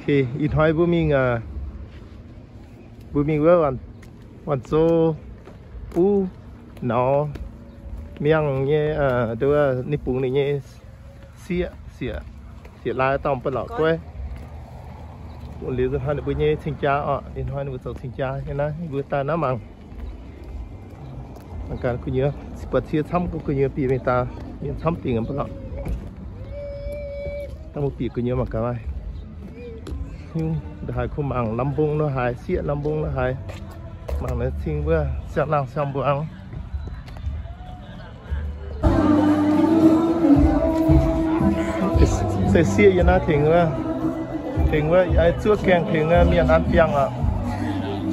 ít hỏi bố mình vừa còn số u nó miếng như đứa nếp bún này như xịa lại tòng bật lọ quê buồn liều rồi hai đứa bữa như sinh cha ít hỏi nó vừa sinh cha như này vừa ta nó măngการคุยเยอะสิบปัจจัยทำก็คุยเยอะปีเมตาเนี่ยทำปีกันเปล่าตั้งมุปีคุยเยอะมากกันไปยุ่งเดี๋ยวหายคุ้มอ่างลำบงเนาะหายเสียลำบงเนาะหายมันเลยทิ้งเพื่อเสียหลังเสียบัวเสียยันน่าถึงว่าไอ้ชั่วแกงถึงเมียนอันเปียงอ่ะ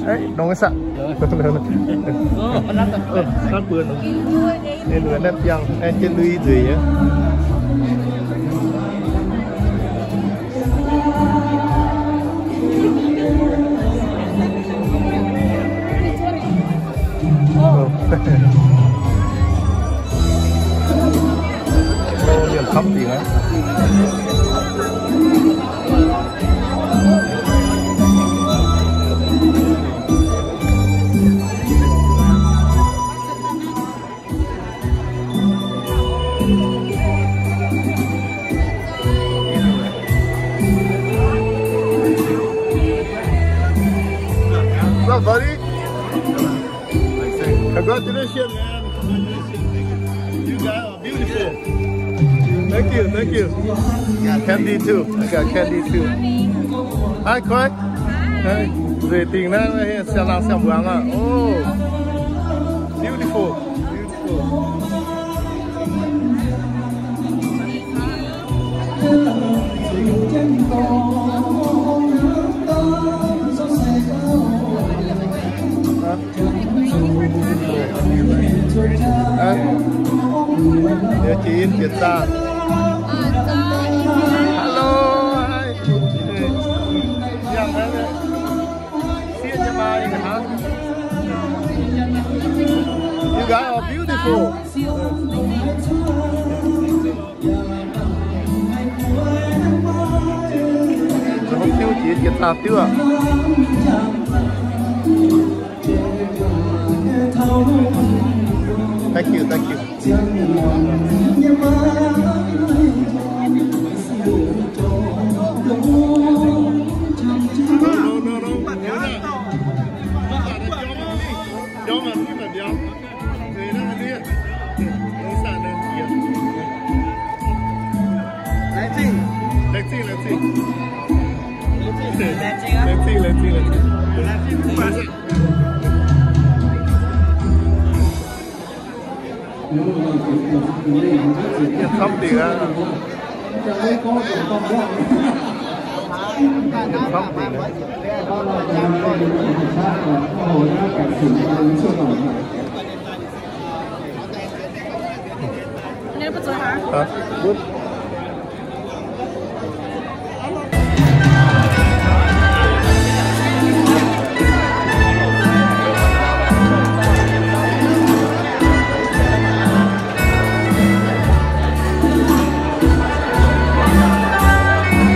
ไอ้น้องไอ้สักข้าวเปลือกเนี่ยเหลือแนบยังแอนเจลุยจุ๋ยเนี่ยเรียนทับดีนะbuddy. Congratulations, man. You guys are beautiful. Thank you. Candy too. I got candy too. Hi, Quack. Hey. Về tình đó, xem nào xem vắng à. Oh, beautiful. Địa chỉ in chuyển ra. Hello, hi. Dạ đấy. Xin chào bạn hả? You guys are beautiful. Rồi không tiêu chỉ chuyển ra tiêu à? Thank you. Thấp thì ra thấp thì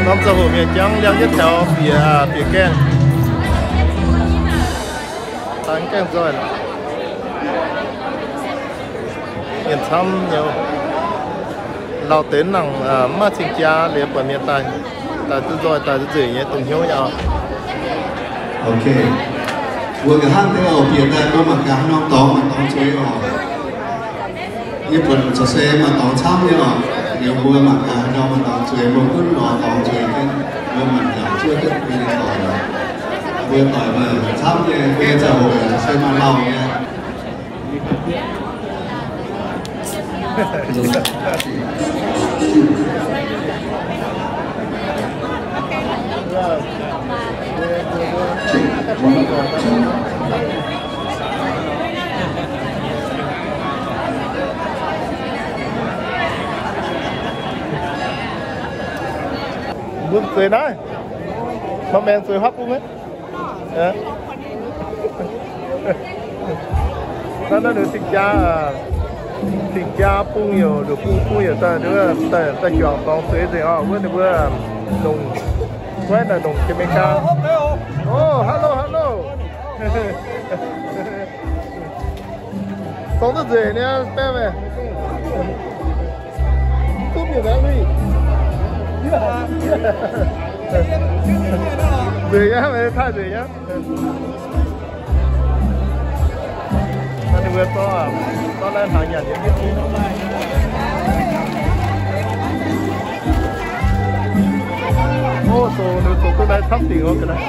Trong giờ hồ miền trắng leo nhất theo phía keng tán keng rồi miền thăm nhiều lao đến rằng mà sinh cha để ở miền Tây tại tôi rồi tại tôi gì nhé từng hiếu nhau ok vừa cái hang thế ở phía Tây có mặt cả nó to mà to chơi ở Nhật Bản cho xe mà to chăm nhé nhiều mưa mặt cả nó mà to chơi một cứ nó to chơi cái mưa mặt cả chưa được đi tỏi vừa tỏi mà chăm nhé về giờ hồi xe mà lâu nhé bước dưới đấy mà men dưới hấp luôn ấy nó được thịt cha phun nhiều được phun nhiều ta đứa ta chọn con dưới thì họ bữa nồng quét là đồng Jamaica. Oh, hello, hello. Sống rất dễ nha, bé về. Tốt nhiều lắm đi. Dễ nhá, mày thay dễ nhá. Anh vừa to lên hàng nhà điện biết. Ô, nếu số cái này thấp thì hơn cái này.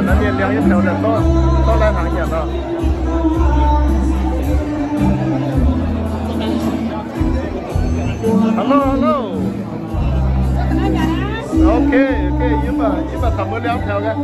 Nó liên liên theo là to lên hàng nhà đó. Hello, hello. Ok, nhưng mà thầm mới leo theo cái.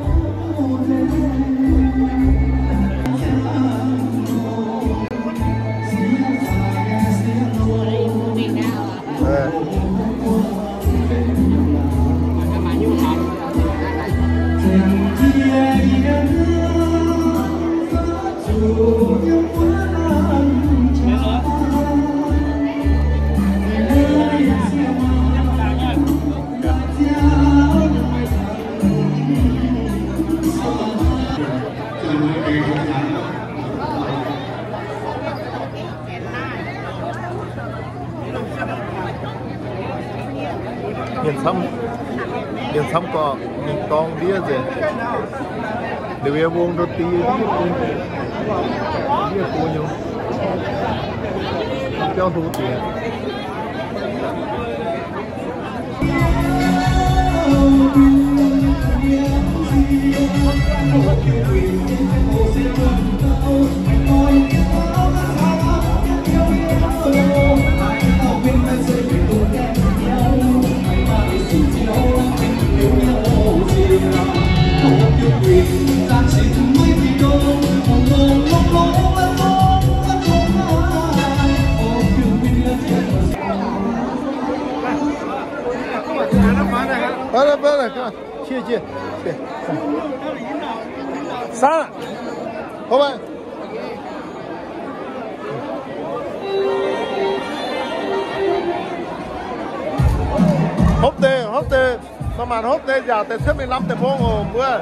Điện xăm có những con đĩa gì để về buông đôi tí đĩa cô nhau cho thú tiền Bớt các bạn, chia. Sang, các bạn. Hốp tê,ประมาณhốp tê giờ tê xếp 15 tê phong hồ mưa.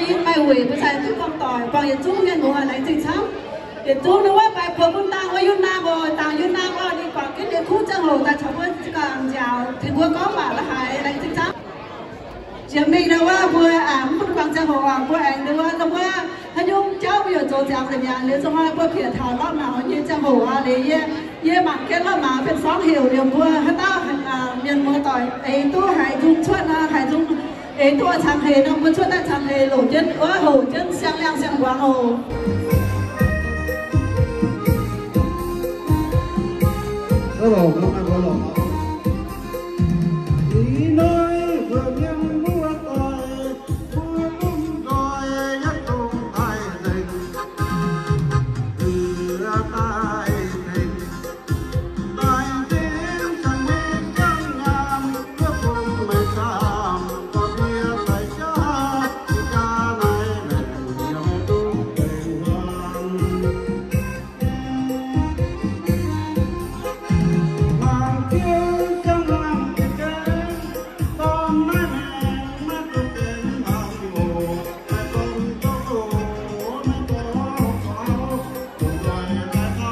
ยิ่งไม่หวยภาษาทุกคนต่อยฟังอย่างจุ้งเนี่ยหนูอะไรจริงช้ำอย่างจุ้งนะว่าไปเพิ่มบุญตางว่ายุ่นนาบ่ต่างยุ่นนาก็ดีกว่าcái điềuคู่จังหลงแต่ชาวบ้านcàng giàu thì vừa có mà là hạiอะไรจริงช้ำchỉ mình làว่าvừa không bằngจังหลงvừa anh làว่าแต่ว่าถ้ายุ่งเจ้าไปอยู่โจจามอะไรอย่างเงี้ยจะว่าvừaเขียนถอดล้อหนาวยี่จังหลงอะไรเย่หมักแค่ล้อหนาวเป็น2 hiệuเดียวvừaถ้าต้าเมียนมือต่อยไอ้ตัวหายจุ้งชวดนะหายจุ้งไอ้ตัว长黑呢，不错，但长黑路真我好真香亮相关哦。Có lồ không? Có lồ không? Chỉ nói vừa nhân mua coi, mua cũng coi nhất trong ai tình, từ ai tình, ai tiếng chẳng biết chẳng ngàn, cứ cùng mày xàm, có bia phải cha, cha này này nhau tung tình hoang. Hoàng kiêu trong lòng cái con nói mẹ mắt tôi tên hồng hồ, ai con có hồ, nó có pháo, cùng loài ta có.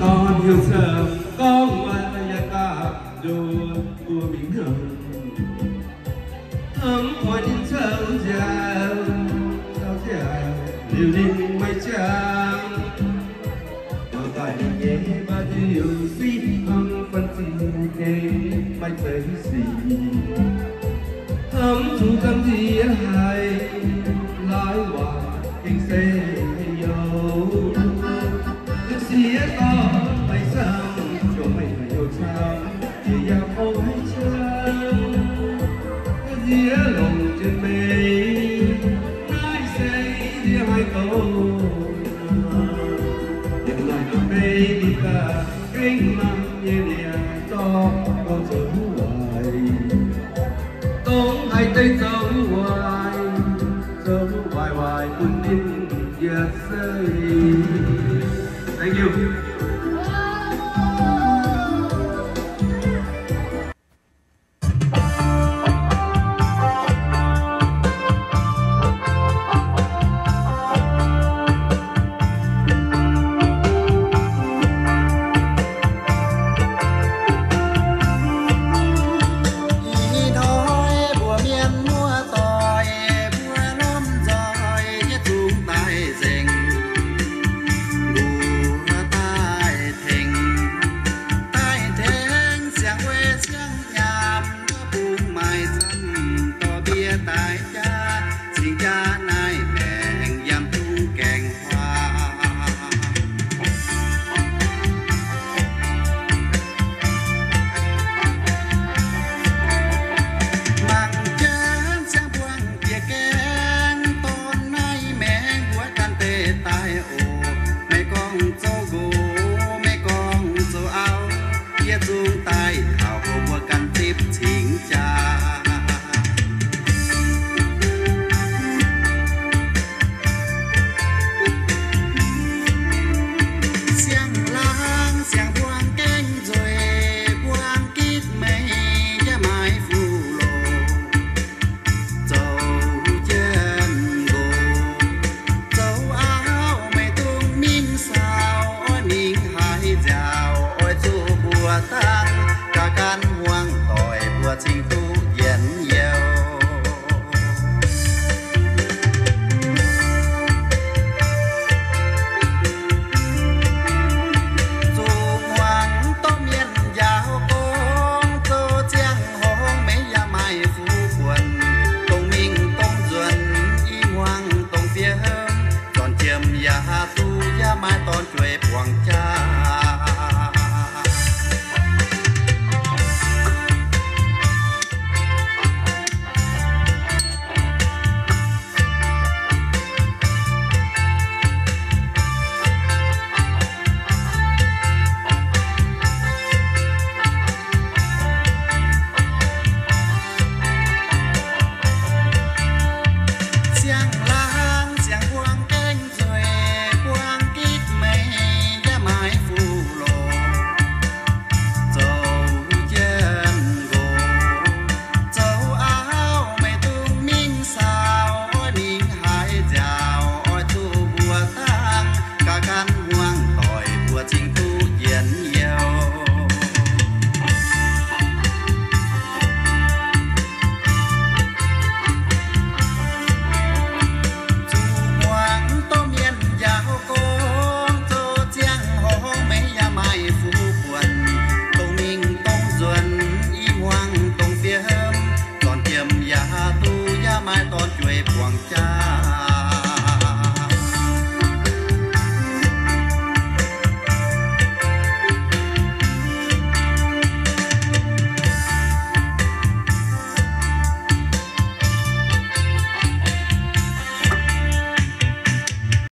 Con yêu sớm con lại ta đùa của mình ấm hoa đến sớm già điều đình mây trắng ở tại nhé ba điều suy âm phân tình thế mây tới gì ấm chúng tâm gì hay tình sẽ yêu ước xía to phải sao cho mình yêu sao thì ya không hay chăng dĩa lòng trên mây nói say dĩa hai câu những lời nói mây đi cả kinh mang như nè cho con dấu hoài tống hai tay dấu hoài buồn đêm giờ rơi. Thank you.